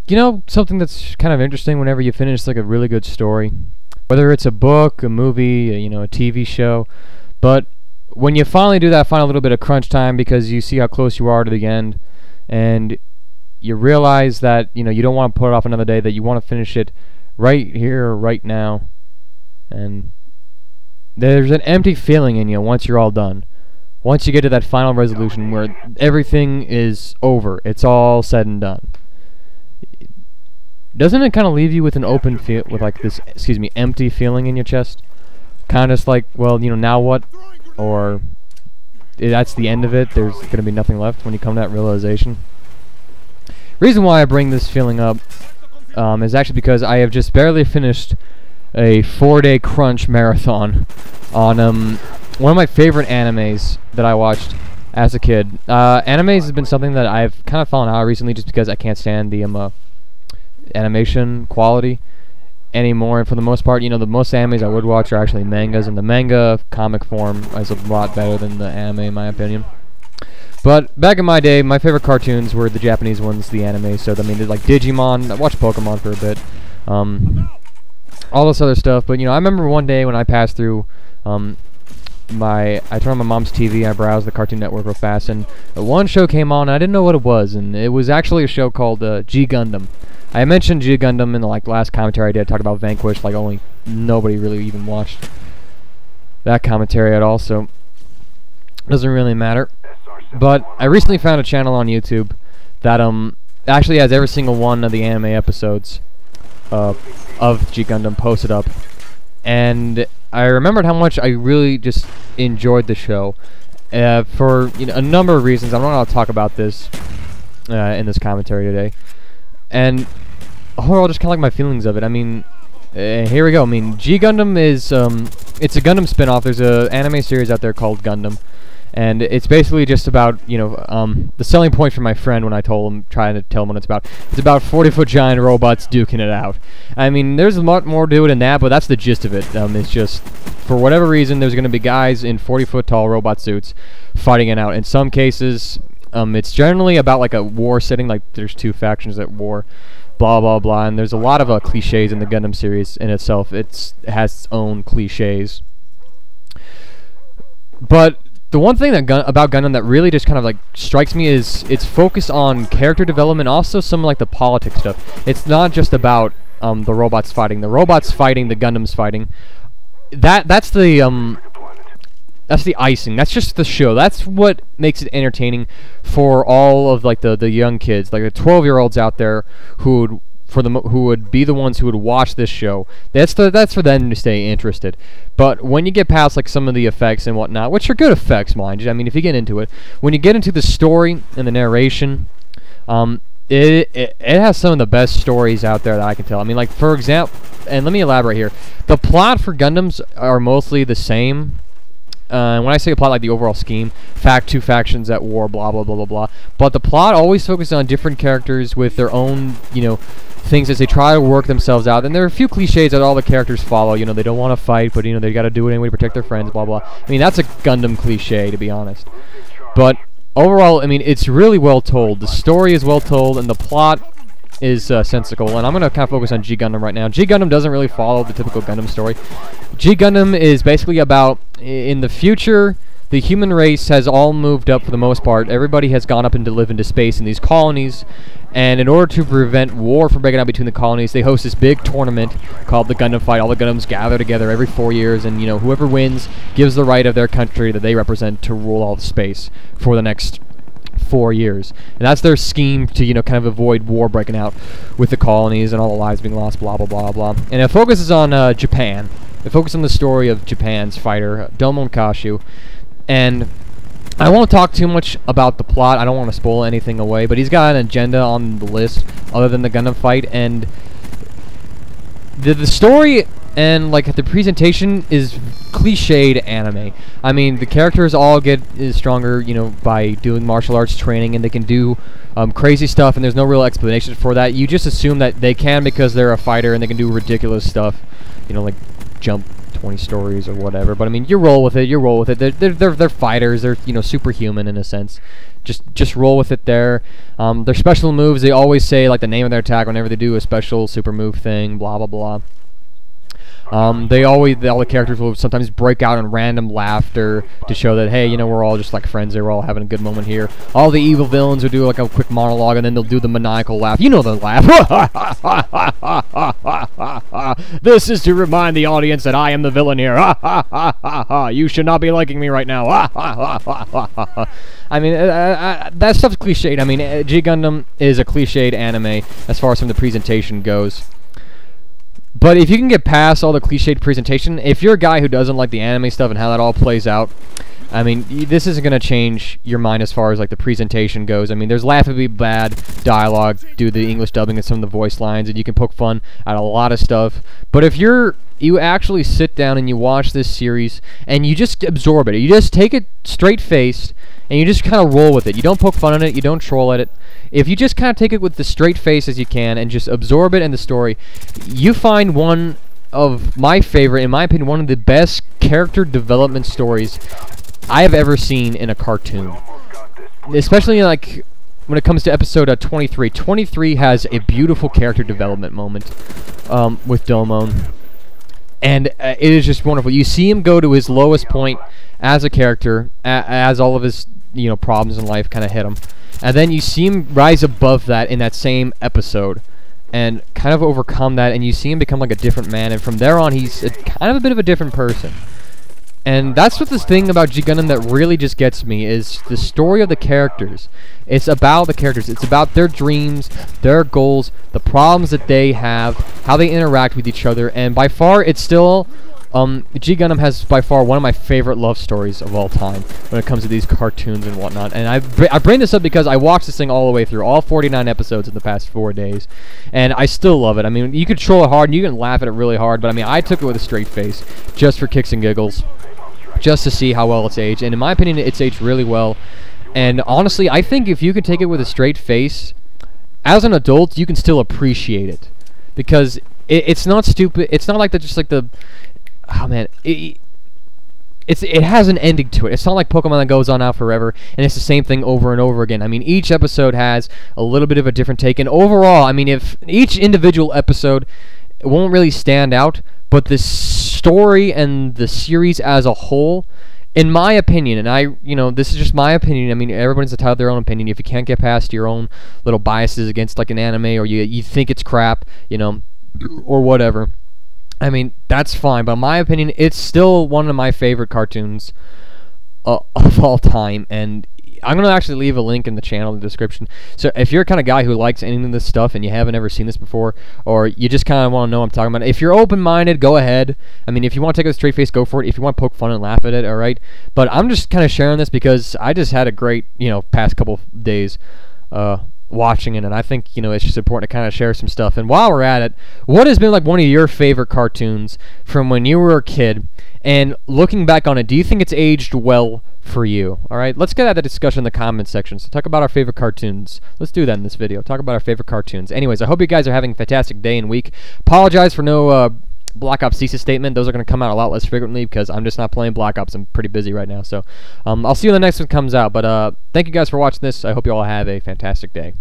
you know, something that's kind of interesting whenever you finish like a really good story, whether it's a book, a movie, you know, a TV show, but when you finally do that final little bit of crunch time because you see how close you are to the end, and you realize that, you know, you don't want to put it off another day, that you want to finish it right here, right now, and there's an empty feeling in you once you're all done. Once you get to that final resolution where everything is over, it's all said and done. Doesn't it kind of leave you with an open feel, with like this, empty feeling in your chest? Kind of just like, well, you know, now what? Or that's the end of it. There's going to be nothing left when you come to that realization. Reason why I bring this feeling up is actually because I have just barely finished a 4-day crunch marathon on one of my favorite animes that I watched as a kid. Animes has been something that I've kind of fallen out recently just because I can't stand the animation quality anymore, and for the most part, you know, the most animes I would watch are actually mangas, and the manga comic form is a lot better than the anime in my opinion. But back in my day, my favorite cartoons were the Japanese ones, the anime. So I mean, like Digimon. I watched Pokemon for a bit, all this other stuff. But you know, I remember one day when I passed through I turned on my mom's TV, I browsed the Cartoon Network real fast, and one show came on, and I didn't know what it was, and it was actually a show called G-Gundam. I mentioned G-Gundam in the last commentary I did. I talked about Vanquish, like only nobody really even watched that commentary at all, so it doesn't really matter. But I recently found a channel on YouTube that actually has every single one of the anime episodes of G-Gundam posted up, and I remembered how much I really just enjoyed the show for, you know, a number of reasons. I'm not going to talk about this in this commentary today. And overall, just kind of like my feelings of it. I mean, here we go. I mean, G-Gundam is, it's a Gundam spin-off. There's a anime series out there called Gundam. And it's basically just about, you know, the selling point for my friend when I trying to tell him what it's about 40-foot giant robots duking it out. I mean, there's a lot more to it than that, but that's the gist of it. It's just, for whatever reason, there's going to be guys in 40-foot tall robot suits fighting it out. In some cases, it's generally about like a war setting, like there's two factions at war, blah blah blah, and there's a lot of cliches in the Gundam series in itself. It has its own cliches. But the one thing about Gundam that really just kind of like strikes me is its focus on character development, also some like the politics stuff. It's not just about the robots fighting. The robots fighting, the Gundams fighting. That's the icing. That's just the show. That's what makes it entertaining for all of like the young kids, like the 12-year-olds out there who would be the ones who would watch this show. That's for them to stay interested. But when you get past like some of the effects and whatnot, which are good effects, mind you, I mean, if you get into it, when you get into the story and the narration, it has some of the best stories out there that I can tell. I mean, like, for example, and let me elaborate here, the plot for Gundams are mostly the same. When I say a plot, like the overall scheme, two factions at war, blah blah blah blah blah. But the plot always focuses on different characters with their own, you know, things as they try to work themselves out. And there are a few cliches that all the characters follow. You know, they don't want to fight, but you know they got to do it anyway to protect their friends, blah blah. I mean, that's a Gundam cliche, to be honest. But overall, I mean, it's really well told. The story is well told, and the plot is sensical. And I'm going to kind of focus on G-Gundam right now. G-Gundam doesn't really follow the typical Gundam story. G-Gundam is basically about, in the future, the human race has all moved up for the most part. Everybody has gone up and to live into space in these colonies. And in order to prevent war from breaking out between the colonies, they host this big tournament called the Gundam Fight. All the Gundams gather together every 4 years, and you know, whoever wins gives the right of their country that they represent to rule all of space for the next 4 years. And that's their scheme to, you know, kind of avoid war breaking out with the colonies and all the lives being lost, blah blah blah blah. And it focuses on Japan. It focuses on the story of Japan's fighter, Domon Kashu. And I won't talk too much about the plot. I don't want to spoil anything away, but he's got an agenda on the list other than the Gundam fight, and the story and like the presentation is cliched anime. I mean, the characters all get stronger, you know, by doing martial arts training, and they can do crazy stuff, and there's no real explanation for that. You just assume that they can because they're a fighter and they can do ridiculous stuff, you know, like jump 20 stories or whatever. But I mean, you roll with it. You roll with it. They're fighters. They're, you know, superhuman in a sense. Just roll with it there. Their special moves, they always say like the name of their attack whenever they do a special super move thing. Blah blah blah. All the characters will sometimes break out in random laughter to show that, hey, you know, we're all just like friends here, we're all having a good moment here. All the evil villains will do like a quick monologue, and then they'll do the maniacal laugh. You know the laugh. This is to remind the audience that I am the villain here. You should not be liking me right now. I mean, that stuff's cliched. I mean, G-Gundam is a cliched anime as far as from the presentation goes. But if you can get past all the cliched presentation, if you're a guy who doesn't like the anime stuff and how that all plays out, I mean, this isn't going to change your mind as far as like the presentation goes. I mean, there's laughably bad dialogue due to the English dubbing and some of the voice lines, and you can poke fun at a lot of stuff. But if you actually sit down and you watch this series and you just absorb it, you just take it straight-faced and you just kind of roll with it. You don't poke fun at it, you don't troll at it. If you just kind of take it with the straight face as you can and just absorb it in the story, you find one of my favorite, in my opinion, one of the best character development stories I have ever seen in a cartoon. Especially like when it comes to episode 23. 23 has a beautiful character development moment with Domon. And it is just wonderful. You see him go to his lowest point as a character, as all of his, you know, problems in life kind of hit him. And then you see him rise above that in that same episode and kind of overcome that, and you see him become like a different man, and from there on he's kind of a bit of a different person. And that's what this thing about G-Gundam that really just gets me, is the story of the characters. It's about the characters. It's about their dreams, their goals, the problems that they have, how they interact with each other, and by far it's still... G-Gundam has by far one of my favorite love stories of all time when it comes to these cartoons and whatnot. And I bring this up because I watched this thing all the way through, all 49 episodes in the past 4 days, and I still love it. I mean, you can troll it hard and you can laugh at it really hard, but I mean, I took it with a straight face just for kicks and giggles, just to see how well it's aged. And in my opinion, it's aged really well. And honestly, I think if you can take it with a straight face, as an adult, you can still appreciate it, because it's not stupid. It's not like oh man, it has an ending to it. It's not like Pokemon that goes on out forever and it's the same thing over and over again. I mean, each episode has a little bit of a different take, and overall, I mean, if each individual episode won't really stand out, but the story and the series as a whole, in my opinion, and you know, this is just my opinion. I mean, everyone's entitled to their own opinion. If you can't get past your own little biases against like an anime, or you think it's crap, you know, or whatever, I mean, that's fine, but in my opinion, it's still one of my favorite cartoons of all time, and I'm going to actually leave a link in the channel in the description. So if you're the kind of guy who likes any of this stuff and you haven't ever seen this before, or you just kind of want to know what I'm talking about, if you're open-minded, go ahead. I mean, if you want to take it with a straight face, go for it. If you want to poke fun and laugh at it, alright? But I'm just kind of sharing this because I just had a great, you know, past couple days watching it, and I think, you know, it's just important to kind of share some stuff. And while we're at it, what has been like one of your favorite cartoons from when you were a kid, and looking back on it, do you think it's aged well for you? Alright, let's get at the discussion in the comments section. So talk about our favorite cartoons. Let's do that in this video. Talk about our favorite cartoons. Anyways, I hope you guys are having a fantastic day and week. Apologize for no Black Ops thesis statement. Those are going to come out a lot less frequently because I'm just not playing Black Ops. I'm pretty busy right now. So I'll see you when the next one comes out. But thank you guys for watching this. I hope you all have a fantastic day.